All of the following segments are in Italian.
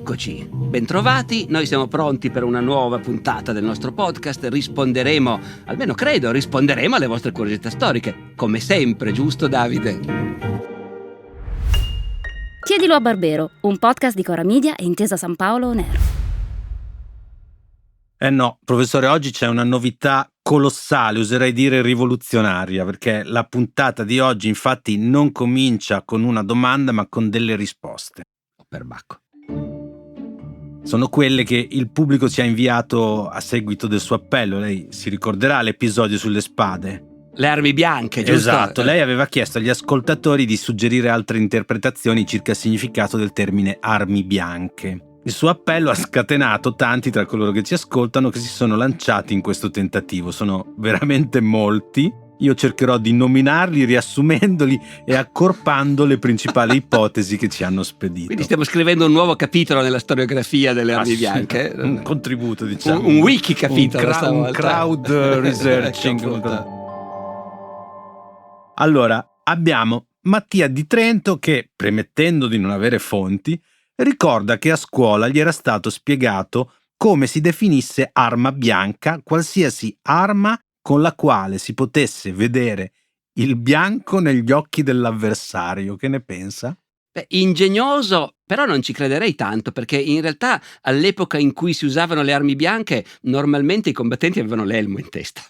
Eccoci, bentrovati, noi siamo pronti per una nuova puntata del nostro podcast, risponderemo, almeno credo, risponderemo alle vostre curiosità storiche, come sempre, giusto Davide? Chiedilo a Barbero, un podcast di Cora Media e Intesa San Paolo On Air. No, professore, oggi c'è una novità colossale, oserei dire rivoluzionaria, perché la puntata di oggi infatti non comincia con una domanda ma con delle risposte. Perbacco. Sono quelle che il pubblico ci ha inviato a seguito del suo appello. Lei si ricorderà l'episodio sulle spade. Le armi bianche, giusto? Esatto, lei aveva chiesto agli ascoltatori di suggerire altre interpretazioni circa il significato del termine armi bianche. Il suo appello ha scatenato tanti tra coloro che ci ascoltano che si sono lanciati in questo tentativo. Sono veramente molti. Io cercherò di nominarli riassumendoli e accorpando le principali ipotesi che ci hanno spedito. Quindi stiamo scrivendo un nuovo capitolo nella storiografia delle armi bianche. Un contributo, diciamo. Un wiki capitolo stavolta. Un crowd researching. Allora, abbiamo Mattia di Trento che, premettendo di non avere fonti, ricorda che a scuola gli era stato spiegato come si definisse arma bianca qualsiasi arma con la quale si potesse vedere il bianco negli occhi dell'avversario. Che ne pensa? Beh, ingegnoso, però non ci crederei tanto, perché in realtà all'epoca in cui si usavano le armi bianche normalmente i combattenti avevano l'elmo in testa.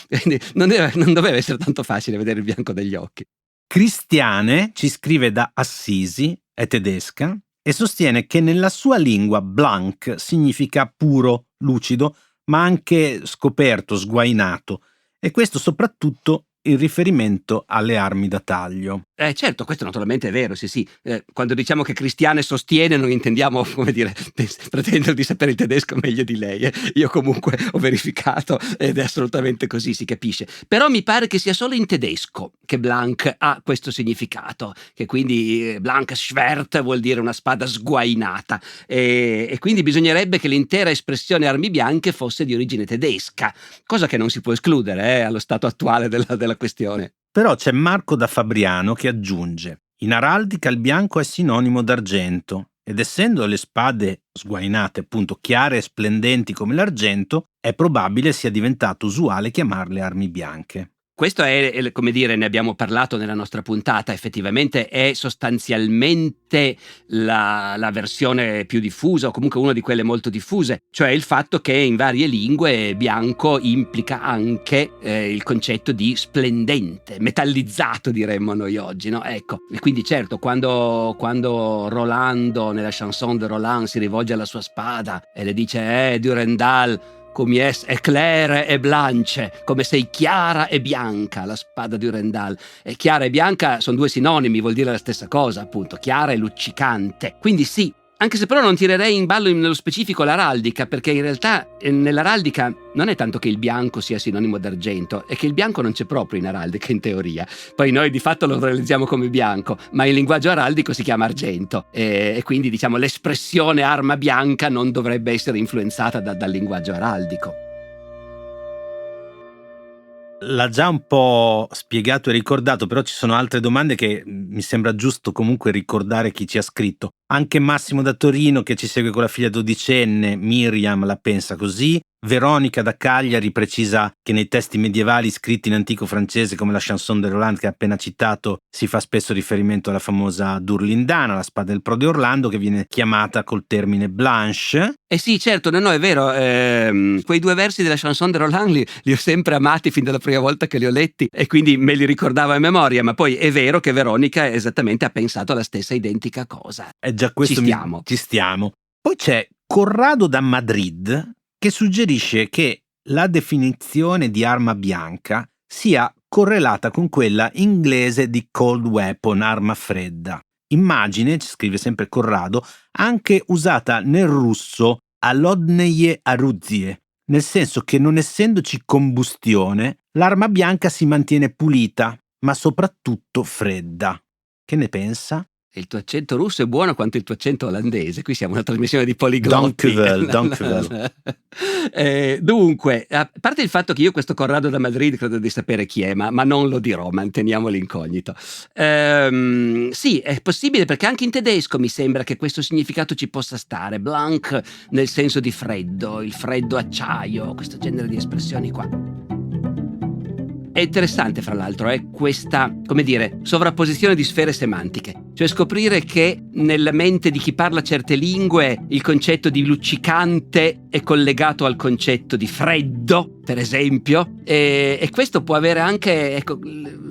Quindi non doveva essere tanto facile vedere il bianco degli occhi. Cristiane ci scrive da Assisi, è tedesca, e sostiene che nella sua lingua blanc significa puro, lucido, ma anche scoperto, sguainato, e questo soprattutto in riferimento alle armi da taglio. Certo, questo naturalmente è vero, sì. Quando diciamo che Cristiane sostiene non intendiamo, come dire, pretendere di sapere il tedesco meglio di lei. Io comunque ho verificato ed è assolutamente così, si capisce. Però mi pare che sia solo in tedesco che blanc ha questo significato, che quindi blank Schwert vuol dire una spada sguainata, e quindi bisognerebbe che l'intera espressione armi bianche fosse di origine tedesca, cosa che non si può escludere allo stato attuale della questione. Però c'è Marco da Fabriano che aggiunge: in araldica il bianco è sinonimo d'argento ed essendo le spade sguainate appunto chiare e splendenti come l'argento, è probabile sia diventato usuale chiamarle armi bianche. Questo è, come dire, ne abbiamo parlato nella nostra puntata, effettivamente è sostanzialmente la versione più diffusa, o comunque una di quelle molto diffuse, cioè il fatto che in varie lingue bianco implica anche il concetto di splendente, metallizzato diremmo noi oggi, no? Ecco, e quindi certo, quando Rolando nella chanson de Roland si rivolge alla sua spada e le dice Durendal, come è claire e blanche, come sei chiara e bianca, la spada di Durendal. E chiara e bianca sono due sinonimi, vuol dire la stessa cosa, appunto, chiara e luccicante. Quindi sì, anche se però non tirerei in ballo nello specifico l'araldica, perché in realtà nell'araldica non è tanto che il bianco sia sinonimo d'argento, è che il bianco non c'è proprio in araldica in teoria. Poi noi di fatto lo realizziamo come bianco, ma in linguaggio araldico si chiama argento, e quindi diciamo l'espressione arma bianca non dovrebbe essere influenzata dal linguaggio araldico. L'ha già un po' spiegato e ricordato, però ci sono altre domande che mi sembra giusto comunque ricordare chi ci ha scritto. Anche Massimo da Torino, che ci segue con la figlia dodicenne, Miriam, la pensa così. Veronica da Cagliari precisa che nei testi medievali scritti in antico francese come la chanson de Roland che ha appena citato si fa spesso riferimento alla famosa Durlindana, la spada del pro di Orlando, che viene chiamata col termine blanche. Sì, certo, no, è vero, quei due versi della chanson de Roland li ho sempre amati fin dalla prima volta che li ho letti e quindi me li ricordavo a memoria, ma poi è vero che Veronica esattamente ha pensato alla stessa identica cosa. Già questo ci stiamo. Poi c'è Corrado da Madrid che suggerisce che la definizione di arma bianca sia correlata con quella inglese di cold weapon, arma fredda. Immagine, ci scrive sempre Corrado, anche usata nel russo allodneje aruzie, nel senso che non essendoci combustione, l'arma bianca si mantiene pulita, ma soprattutto fredda. Che ne pensa? il tuo accento russo è buono quanto il tuo accento olandese. Qui siamo una trasmissione di poliglotti. Dankjewel. Dunque, a parte il fatto che io questo Corrado da Madrid credo di sapere chi è, ma non lo dirò, manteniamo l'incognito. Sì, è possibile, perché anche in tedesco mi sembra che questo significato ci possa stare. Blank nel senso di freddo, il freddo acciaio, questo genere di espressioni qua. È interessante, fra l'altro, questa, come dire, sovrapposizione di sfere semantiche. Cioè scoprire che nella mente di chi parla certe lingue il concetto di luccicante è collegato al concetto di freddo, per esempio, e questo può avere anche, ecco,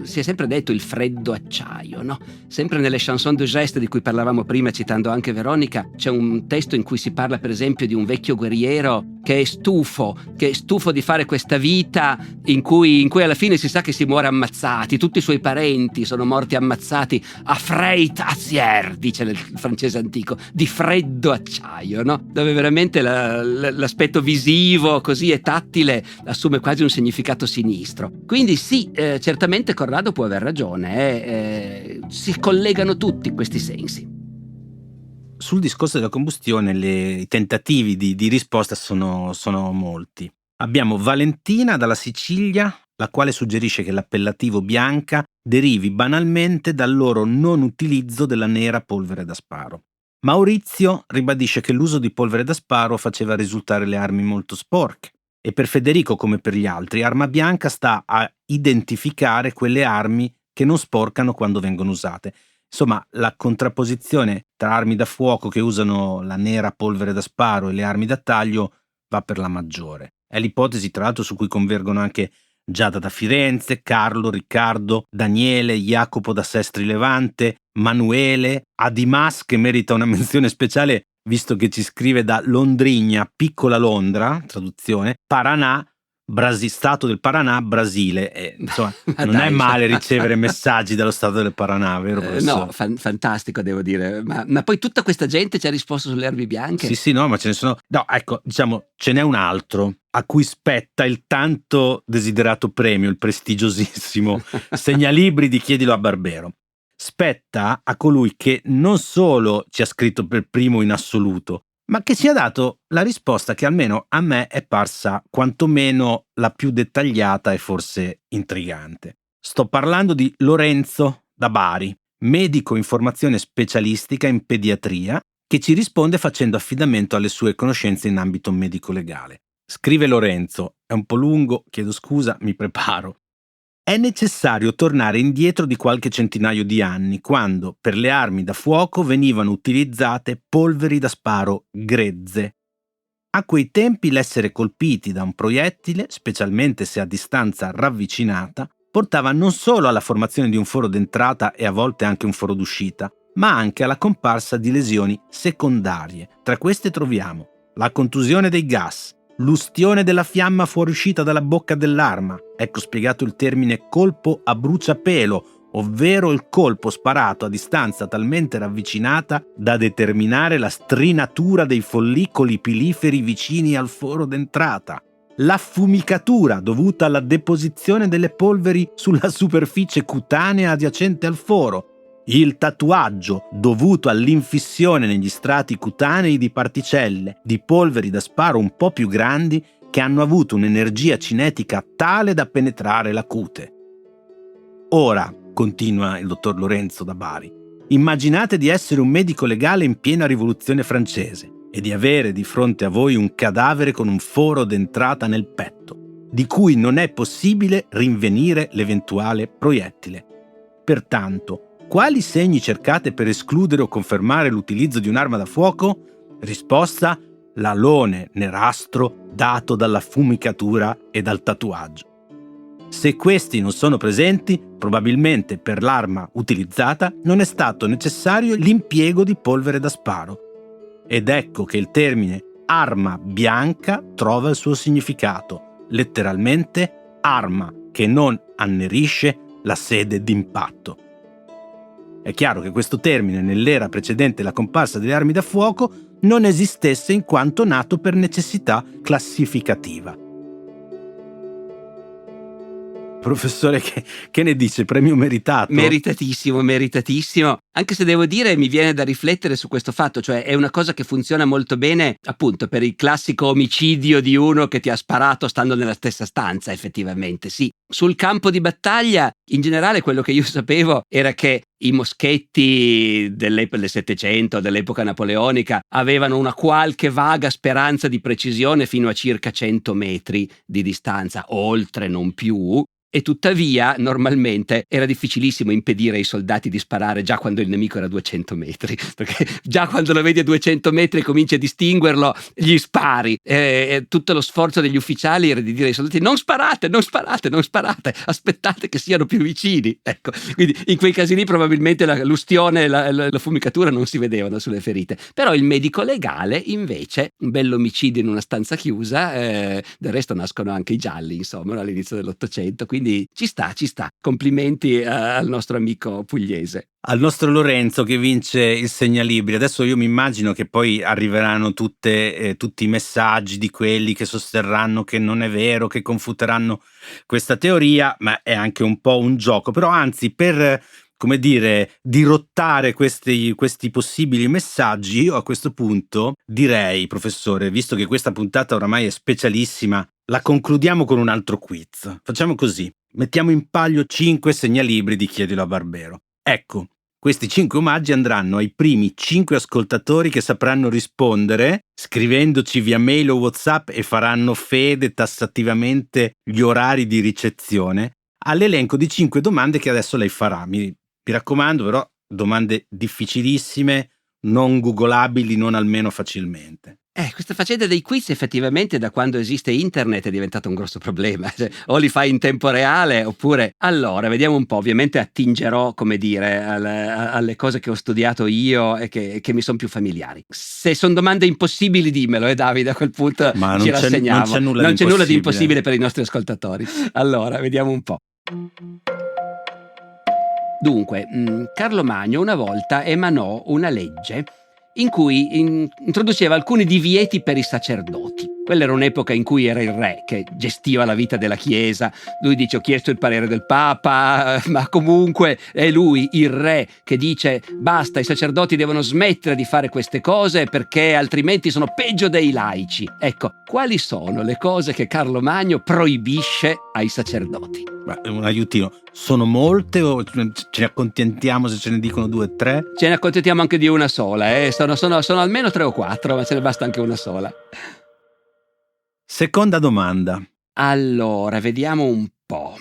si è sempre detto il freddo acciaio, no? Sempre nelle chanson de geste di cui parlavamo prima, citando anche Veronica, c'è un testo in cui si parla per esempio di un vecchio guerriero che è stufo di fare questa vita in cui alla fine si sa che si muore ammazzati, tutti i suoi parenti sono morti ammazzati a Freitazier, dice nel francese antico, di freddo acciaio, no? Dove veramente l'aspetto visivo così e tattile assume quasi un significato sinistro. Quindi sì, certamente Corrado può aver ragione, si collegano tutti questi sensi. Sul discorso della combustione i tentativi di risposta sono molti. Abbiamo Valentina dalla Sicilia, la quale suggerisce che l'appellativo bianca derivi banalmente dal loro non utilizzo della nera polvere da sparo. Maurizio ribadisce che l'uso di polvere da sparo faceva risultare le armi molto sporche, e per Federico, come per gli altri, arma bianca sta a identificare quelle armi che non sporcano quando vengono usate. Insomma, la contrapposizione tra armi da fuoco che usano la nera polvere da sparo e le armi da taglio va per la maggiore. È l'ipotesi, tra l'altro, su cui convergono anche Giada da Firenze, Carlo, Riccardo, Daniele, Jacopo da Sestri Levante, Manuele, Adimas, che merita una menzione speciale visto che ci scrive da Londrigna, piccola Londra, traduzione, Paranà, Stato del Paranà, Brasile. Insomma, non è male ricevere messaggi dallo Stato del Paranà, vero professore? No, fantastico, devo dire. Ma poi tutta questa gente ci ha risposto sulle armi bianche? Sì, no, ma ce ne sono. No, ecco, diciamo, ce n'è un altro a cui spetta il tanto desiderato premio, il prestigiosissimo Segnalibri di Chiedilo a Barbero. Spetta a colui che non solo ci ha scritto per primo in assoluto, ma che ci ha dato la risposta che almeno a me è parsa quantomeno la più dettagliata e forse intrigante. Sto parlando di Lorenzo da Bari, medico in formazione specialistica in pediatria, che ci risponde facendo affidamento alle sue conoscenze in ambito medico-legale. Scrive Lorenzo, è un po' lungo, chiedo scusa, mi preparo. È necessario tornare indietro di qualche centinaio di anni, quando per le armi da fuoco venivano utilizzate polveri da sparo grezze. A quei tempi l'essere colpiti da un proiettile, specialmente se a distanza ravvicinata, portava non solo alla formazione di un foro d'entrata e a volte anche un foro d'uscita, ma anche alla comparsa di lesioni secondarie. Tra queste troviamo la contusione dei gas, l'ustione della fiamma fuoriuscita dalla bocca dell'arma, ecco spiegato il termine colpo a bruciapelo, ovvero il colpo sparato a distanza talmente ravvicinata da determinare la strinatura dei follicoli piliferi vicini al foro d'entrata, l'affumicatura dovuta alla deposizione delle polveri sulla superficie cutanea adiacente al foro, il tatuaggio dovuto all'infissione negli strati cutanei di particelle di polveri da sparo un po' più grandi che hanno avuto un'energia cinetica tale da penetrare la cute. Ora, continua il dottor Lorenzo da Bari, immaginate di essere un medico legale in piena rivoluzione francese e di avere di fronte a voi un cadavere con un foro d'entrata nel petto, di cui non è possibile rinvenire l'eventuale proiettile. Pertanto, quali segni cercate per escludere o confermare l'utilizzo di un'arma da fuoco? Risposta: l'alone nerastro dato dalla fumicatura e dal tatuaggio. Se questi non sono presenti, probabilmente per l'arma utilizzata non è stato necessario l'impiego di polvere da sparo. Ed ecco che il termine arma bianca trova il suo significato, letteralmente arma che non annerisce la sede d'impatto. È chiaro che questo termine nell'era precedente la comparsa delle armi da fuoco non esistesse in quanto nato per necessità classificativa. Professore, che ne dice? Premio meritato? Meritatissimo, meritatissimo. Anche se devo dire, mi viene da riflettere su questo fatto, cioè è una cosa che funziona molto bene appunto per il classico omicidio di uno che ti ha sparato stando nella stessa stanza, effettivamente, sì. Sul campo di battaglia, in generale, quello che io sapevo era che i moschetti del Settecento, dell'epoca napoleonica, avevano una qualche vaga speranza di precisione fino a circa 100 metri di distanza, oltre non più. E tuttavia, normalmente, era difficilissimo impedire ai soldati di sparare già quando il nemico era a 200 metri, perché già quando lo vedi a 200 metri e cominci a distinguerlo, gli spari. Tutto lo sforzo degli ufficiali era di dire ai soldati: non sparate, non sparate, non sparate, aspettate che siano più vicini. Ecco, quindi in quei casi lì probabilmente l'ustione e la fumicatura non si vedevano sulle ferite. Però il medico legale, invece, un bell'omicidio in una stanza chiusa, del resto nascono anche i gialli, insomma, all'inizio dell'Ottocento, quindi ci sta. Complimenti al nostro amico pugliese. Al nostro Lorenzo che vince il segnalibri. Adesso io mi immagino che poi arriveranno tutti i messaggi di quelli che sosterranno che non è vero, che confuteranno questa teoria, ma è anche un po' un gioco. Però anzi, per, come dire, dirottare questi possibili messaggi, io a questo punto direi, professore, visto che questa puntata oramai è specialissima, la concludiamo con un altro quiz. Facciamo così: mettiamo in palio 5 segnalibri di Chiedilo a Barbero. Ecco, questi 5 omaggi andranno ai primi 5 ascoltatori che sapranno rispondere scrivendoci via mail o WhatsApp e faranno fede tassativamente gli orari di ricezione all'elenco di 5 domande che adesso lei farà. Mi raccomando, però, domande difficilissime, non googolabili, non almeno facilmente. Questa faccenda dei quiz effettivamente da quando esiste internet è diventato un grosso problema. Cioè, o li fai in tempo reale oppure... Allora, vediamo un po'. Ovviamente attingerò, come dire, alle cose che ho studiato io e che mi sono più familiari. Se sono domande impossibili, dimmelo, Davide, a quel punto ma ci rassegniamo. Non c'è nulla di impossibile per i nostri ascoltatori. Allora, vediamo un po'. Dunque, Carlo Magno una volta emanò una legge in cui introduceva alcuni divieti per i sacerdoti. Quella era un'epoca in cui era il re che gestiva la vita della Chiesa. Lui dice: ho chiesto il parere del Papa, ma comunque è lui, il re, che dice: basta, i sacerdoti devono smettere di fare queste cose perché altrimenti sono peggio dei laici. Ecco, quali sono le cose che Carlo Magno proibisce ai sacerdoti? Un aiutino. Sono molte o ce ne accontentiamo se ce ne dicono 2 o 3? Ce ne accontentiamo anche di una sola, sono almeno 3 o 4, ma ce ne basta anche una sola. Seconda domanda. Allora, vediamo un po'.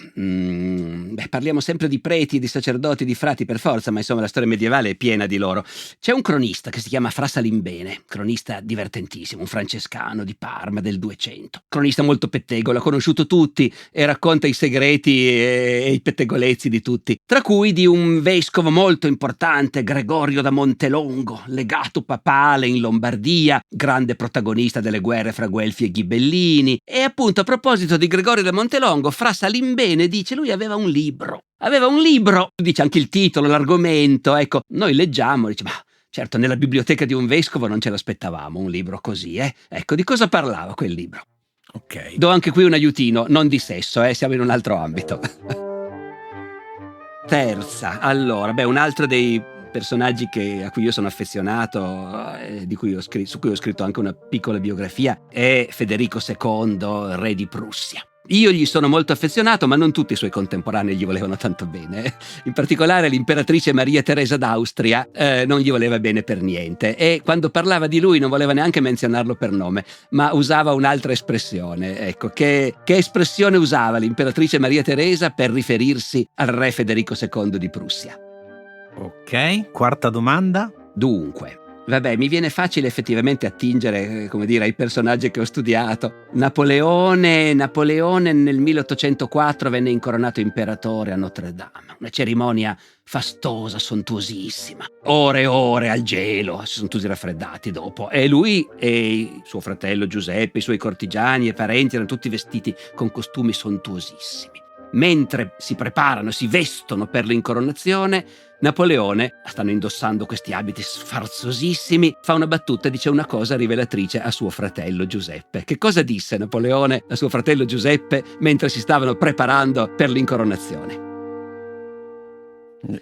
Parliamo sempre di preti, di sacerdoti, di frati per forza, ma insomma la storia medievale è piena di loro. C'è un cronista che si chiama Fra Salimbene, cronista divertentissimo, un francescano di Parma del 200. Cronista molto pettegolo, ha conosciuto tutti e racconta i segreti e i pettegolezzi di tutti, tra cui di un vescovo molto importante, Gregorio da Montelongo, legato papale in Lombardia, grande protagonista delle guerre fra Guelfi e Ghibellini. E appunto, a proposito di Gregorio da Montelongo, Fra Salimbene dice: lui aveva un libro, dice anche il titolo, l'argomento. Ecco, noi leggiamo, dice: ma certo, nella biblioteca di un vescovo non ce l'aspettavamo un libro così, Ecco, di cosa parlava quel libro? Ok. Do anche qui un aiutino, non di sesso, siamo in un altro ambito. Terza, allora, un altro dei personaggi a cui io sono affezionato, su cui ho scritto anche una piccola biografia, è Federico II, re di Prussia. Io gli sono molto affezionato, ma non tutti i suoi contemporanei gli volevano tanto bene. In particolare l'imperatrice Maria Teresa d'Austria non gli voleva bene per niente, e quando parlava di lui non voleva neanche menzionarlo per nome, ma usava un'altra espressione. Ecco, che espressione usava l'imperatrice Maria Teresa per riferirsi al re Federico II di Prussia? Ok, quarta domanda. Dunque, mi viene facile effettivamente attingere, come dire, ai personaggi che ho studiato. Napoleone nel 1804 venne incoronato imperatore a Notre Dame. Una cerimonia fastosa, sontuosissima. Ore e ore al gelo, si sono tutti raffreddati dopo. E lui e suo fratello Giuseppe, i suoi cortigiani e parenti erano tutti vestiti con costumi sontuosissimi. mentre si preparano, si vestono per l'incoronazione, Napoleone, stanno indossando questi abiti sfarzosissimi, fa una battuta e dice una cosa rivelatrice a suo fratello Giuseppe. Che cosa disse Napoleone a suo fratello Giuseppe mentre si stavano preparando per l'incoronazione?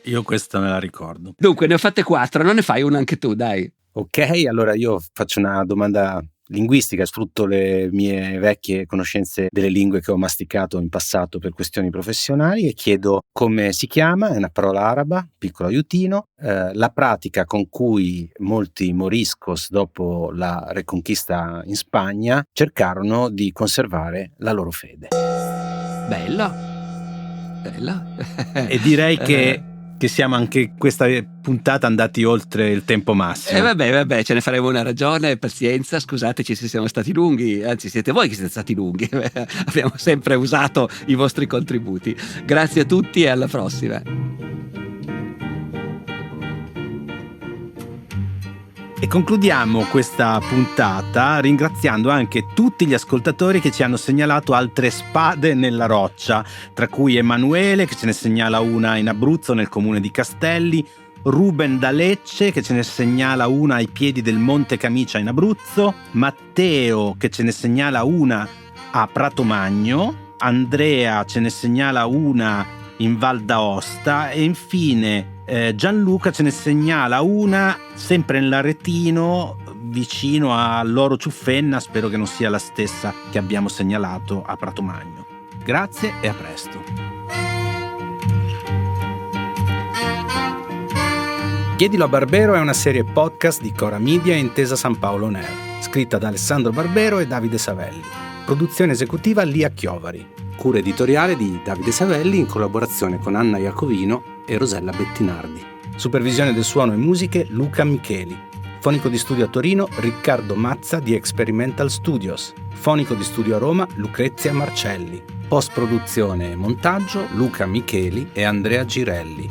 Io questa me la ricordo. Dunque, ne ho fatte 4, non ne fai una anche tu, dai. Ok, allora io faccio una domanda linguistica, sfrutto le mie vecchie conoscenze delle lingue che ho masticato in passato per questioni professionali e chiedo come si chiama, è una parola araba, piccolo aiutino, la pratica con cui molti moriscos dopo la reconquista in Spagna cercarono di conservare la loro fede. Bello. E direi che siamo anche questa puntata andati oltre il tempo massimo. Vabbè, ce ne faremo una ragione, pazienza, scusateci se siamo stati lunghi, anzi siete voi che siete stati lunghi, abbiamo sempre usato i vostri contributi. Grazie a tutti e alla prossima. E concludiamo questa puntata ringraziando anche tutti gli ascoltatori che ci hanno segnalato altre spade nella roccia, tra cui Emanuele che ce ne segnala una in Abruzzo nel comune di Castelli, Ruben da Lecce che ce ne segnala una ai piedi del Monte Camicia in Abruzzo, Matteo che ce ne segnala una a Pratomagno, Andrea ce ne segnala una in Val d'Aosta e infine Gianluca ce ne segnala una sempre nell'Aretino vicino a Loro Ciuffenna, spero che non sia la stessa che abbiamo segnalato a Pratomagno. Grazie e a presto. Chiedilo a Barbero è una serie podcast di Cora Media e Intesa San Paolo On Air, scritta da Alessandro Barbero e Davide Savelli. Produzione esecutiva Lia Chiovari. Cura editoriale di Davide Savelli in collaborazione con Anna Iacovino e Rosella Bettinardi. Supervisione del suono e musiche Luca Micheli. Fonico di studio a Torino Riccardo Mazza di Experimental Studios. Fonico di studio a Roma Lucrezia Marcelli. Post-produzione e montaggio Luca Micheli e Andrea Girelli.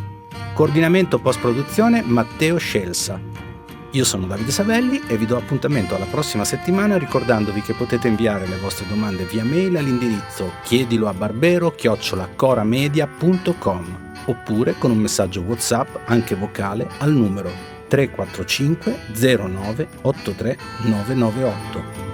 Coordinamento post-produzione Matteo Scelsa. Io sono Davide Savelli e vi do appuntamento alla prossima settimana ricordandovi che potete inviare le vostre domande via mail all'indirizzo chiediloabarbero@coramedia.com oppure con un messaggio WhatsApp anche vocale al numero 345 09 83 998.